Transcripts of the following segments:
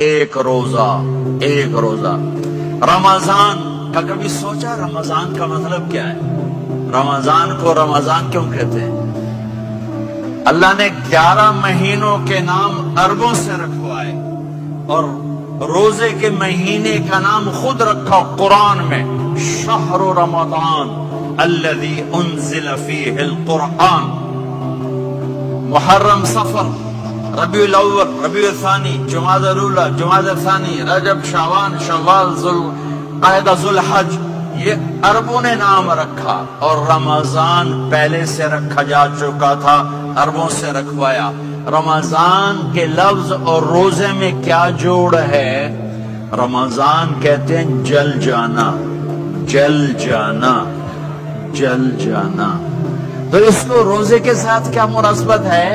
ایک روزہ، ایک روزہ رمضان کا کبھی سوچا رمضان کا مطلب کیا ہے؟ رمضان کو رمضان کیوں کہتے ہیں؟ اللہ نے 11 مہینوں کے نام عربوں سے رکھوائے اور روزے کے مہینے کا نام خود رکھا قرآن میں، شہر رمضان الذی انزل فیہ القرآن۔ محرم، صفر، ربیع الاول، ربیع الثانی، جمادی الاولی، جمادی الثانی، رجب، شعبان، شوال، ذوالقعدہ، ذوالحج، یہ عربوں نے نام رکھا اور رمضان پہلے سے رکھا جا چکا تھا، عربوں سے رکھوایا۔ رمضان کے لفظ اور روزے میں کیا جوڑ ہے؟ رمضان کہتے ہیں جل جانا، جل جانا، جل جانا۔ تو اس کو روزے کے ساتھ کیا مناسبت ہے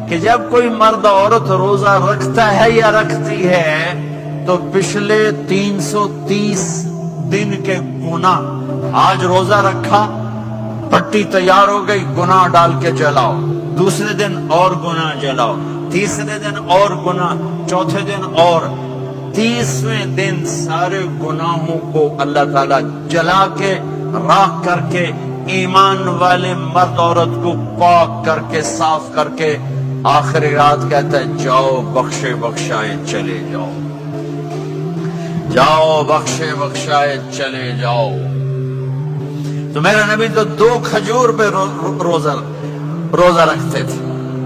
کہ جب کوئی مرد عورت روزہ رکھتا ہے یا رکھتی ہے تو پچھلے 330 دن کے گناہ، آج روزہ رکھا، پٹی تیار ہو گئی، گناہ ڈال کے جلاؤ، دوسرے دن اور گناہ جلاؤ، تیسرے دن اور گناہ، چوتھے دن اور، 30ویں دن سارے گناہوں کو اللہ تعالیٰ جلا کے، راکھ کر کے، ایمان والے مرد عورت کو پاک کر کے، صاف کر کے، آخری رات کہتا ہے جاؤ بخشے بخشائے چلے جاؤ، جاؤ بخشے بخشائے چلے جاؤ۔ تو میرا نبی تو 2 کھجور پہ روزہ رکھتے تھے۔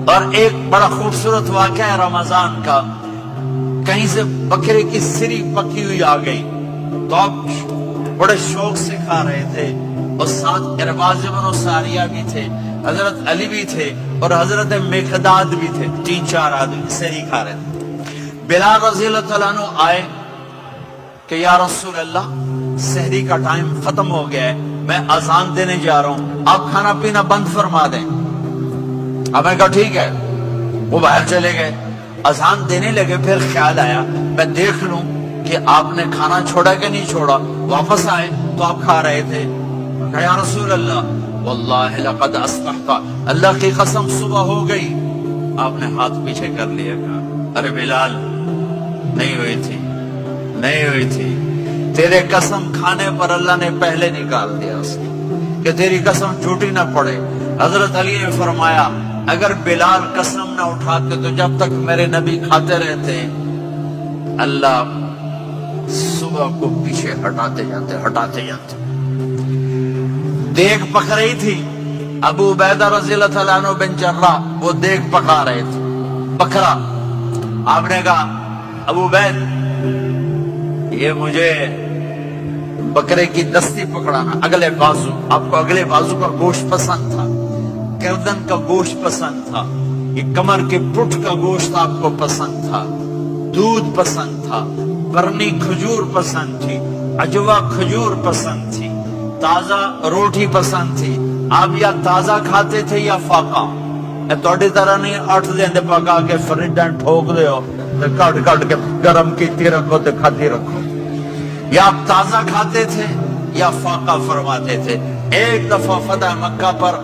اور ایک بڑا خوبصورت واقعہ ہے رمضان کا، کہیں سے بکرے کی سری پکی ہوئی آ گئی تو آپ بڑے شوق سے کھا رہے تھے، اور ساتھ ارباز بن ساریہ بھی تھے، حضرت علی بھی تھے اور حضرت مقداد بھی تھے، 3-4 آدمی سری کھا رہے تھے۔ بلال رضی اللہ تعالیٰ عنہ آئے کہ یا رسول اللہ سحری کا ٹائم ختم ہو گیا ہے، میں اذان دینے جا رہا ہوں، آپ کھانا پینا بند فرما دیں۔ اب میں کہا ٹھیک ہے، وہ باہر چلے گئے، اذان دینے لگے، پھر خیال آیا میں دیکھ لوں کہ آپ نے کھانا چھوڑا کہ نہیں چھوڑا۔ واپس آئے تو آپ کھا رہے تھے۔ کہا یا رسول اللہ واللہ لقد اصبحت، اللہ کی قسم صبح ہو گئی۔ آپ نے ہاتھ پیچھے کر لیا، کہا ارے بلال نہیں ہوئی تھی، نہیں ہوئی تھی، تیرے قسم کھانے پر اللہ نے پہلے نکال دیا اس کو کہ تیری قسم جھوٹی نہ پڑے۔ حضرت علی نے فرمایا اگر بلال قسم نہ اٹھاتے تو جب تک میرے نبی کھاتے رہتے اللہ صبح کو پیچھے ہٹاتے جاتے۔ دیگ پک رہی تھی، ابو عبیدہ رضی اللہ تعالیٰ عنہ بن جراح وہ دیگ پکا رہے تھے، بکرا۔ آپ نے کہا ابو عبید یہ مجھے بکرے کی دستی پکڑانا، اگلے بازو، آپ کو اگلے بازو کا گوشت پسند تھا، گردن کا گوشت پسند تھا، یہ کمر کے پٹھ کا گوشت آپ کو پسند تھا، دودھ پسند تھا، برنی کھجور پسند تھی، عجوا کھجور پسند تھی، تازہ روٹی پسند تھی۔ آپ یا تازہ کھاتے تھے یا فاقہ، توڑی طرح نہیں 8 دن پکا کے فریڈن ٹھوک دے ہو کٹ کے گرم کیتی رکھو تو کھاتی رکھو، یا آپ تازہ کھاتے تھے یا فاقہ فرماتے تھے۔ ایک دفعہ فتح مکہ پر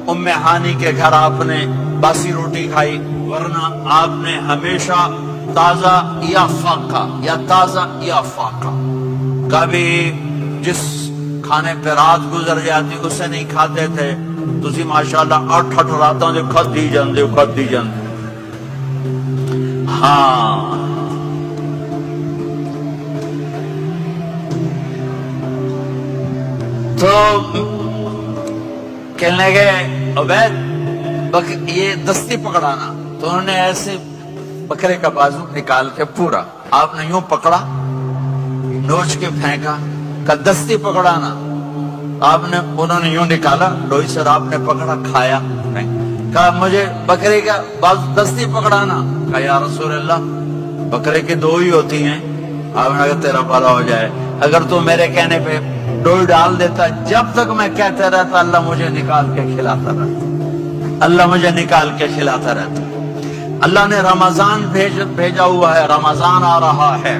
ام ہانی کے گھر آپ نے باسی روٹی کھائی، ورنہ آپ نے ہمیشہ تازہ یا فاقہ، یا تازہ یا فاقہ۔ کبھی جس کھانے پہ رات گزر جاتی اسے نہیں کھاتے تھے، تسی ماشاءاللہ 8 راتوں جو کھدی جاندے ہاں۔ تو کہنے لگے عبید یہ دستی پکڑانا، تو انہوں نے ایسے بکرے کا بازو نکال کے پورا آپ نے یوں پکڑا، نوچ کے پھینکا، کہ دستی پکڑانا، انہوں نے یوں نکالا، لوئی سر آپ نے پکڑا، کھایا، کہا مجھے بکرے کا بازو دستی پکڑانا۔ کہا یا رسول اللہ بکرے کی 2 ہی ہوتی ہیں۔ آپ نے کہا تیرا بھلا ہو جائے، اگر تو میرے کہنے پہ 2 ڈال دیتا، جب تک میں کہتے رہتا اللہ مجھے نکال کے کھلاتا رہتا، اللہ مجھے نکال کے کھلاتا رہتا۔ اللہ نے رمضان بھیجا ہوا ہے، رمضان آ رہا ہے،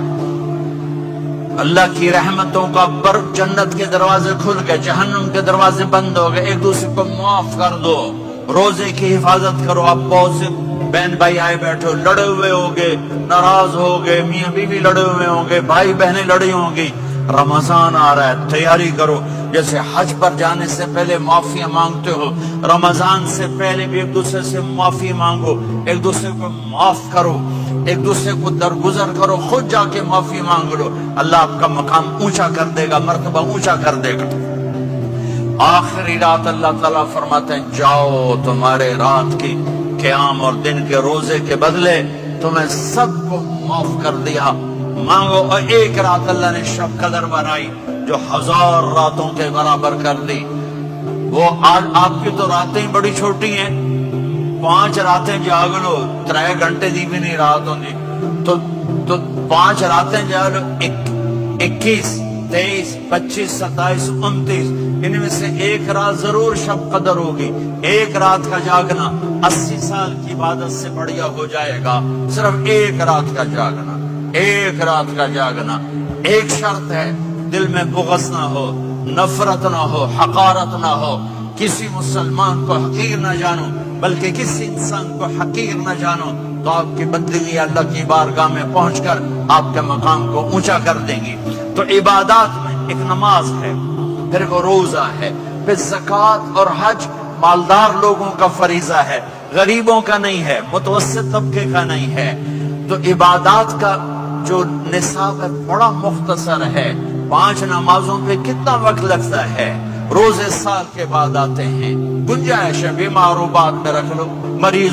اللہ کی رحمتوں کا جنت کے دروازے کھل گئے، جہنم کے دروازے بند ہو گئے، ایک دوسرے کو معاف کر دو، روزے کی حفاظت کرو. اب بہت سے بہن بھائی آئے بیٹھو، لڑے ہوئے ہوگے، ناراض ہوگے، میاں بیوی لڑے ہوئے ہوں گے، بھائی بہنیں لڑی ہوں گی. رمضان آ رہا ہے، تیاری کرو. جیسے حج پر جانے سے پہلے معافیاں مانگتے ہو، رمضان سے پہلے بھی ایک دوسرے سے معافی مانگو، ایک دوسرے کو معاف کرو، ایک دوسرے کو درگزر کرو، خود جا کے معافی مانگ لو. اللہ آپ کا مقام اونچا کر دے گا، مرتبہ اونچا کر دے گا. آخری رات اللہ تعالیٰ فرماتے ہیں جاؤ، تمہارے رات کی قیام اور دن کے روزے کے بدلے تمہیں سب کو معاف کر دیا. مانگو. اور ایک رات اللہ نے شب قدر بنائی جو 1000 راتوں کے برابر کر دی. وہ آج آپ کی تو راتیں بڑی چھوٹی ہیں، 5 راتیں جاگ لو، 3 گھنٹے دی بھی نہیں رات ہوندی، تو 5 راتیں جاگ لو، 21 23 25 27 29 ان میں سے ایک رات ضرور شب قدر ہوگی. ایک رات کا جاگنا 80 سال کی عبادت سے بڑھیا ہو جائے گا. صرف ایک رات کا جاگنا، ایک رات کا جاگنا. ایک شرط ہے، دل میں بغض نہ ہو، نفرت نہ ہو، حقارت نہ ہو. کسی مسلمان کو حقیر نہ جانو، بلکہ کسی انسان کو حقیر نہ جانو، تو آپ کی بندگی اللہ کی بارگاہ میں پہنچ کر آپ کے مقام کو اونچا کر دیں گی. تو عبادات میں ایک نماز ہے، پھر وہ روزہ ہے، پھر زکوٰۃ اور حج مالدار لوگوں کا فریضہ ہے، غریبوں کا نہیں ہے، متوسط طبقے کا نہیں ہے. تو عبادات کا جو نصاب ہے بڑا مختصر ہے. 5 نمازوں پہ کتنا وقت لگتا ہے؟ روزے سال کے بعد آتے ہیں. گنجائش ہے، بیمار و بات میں رکھ لو، مریض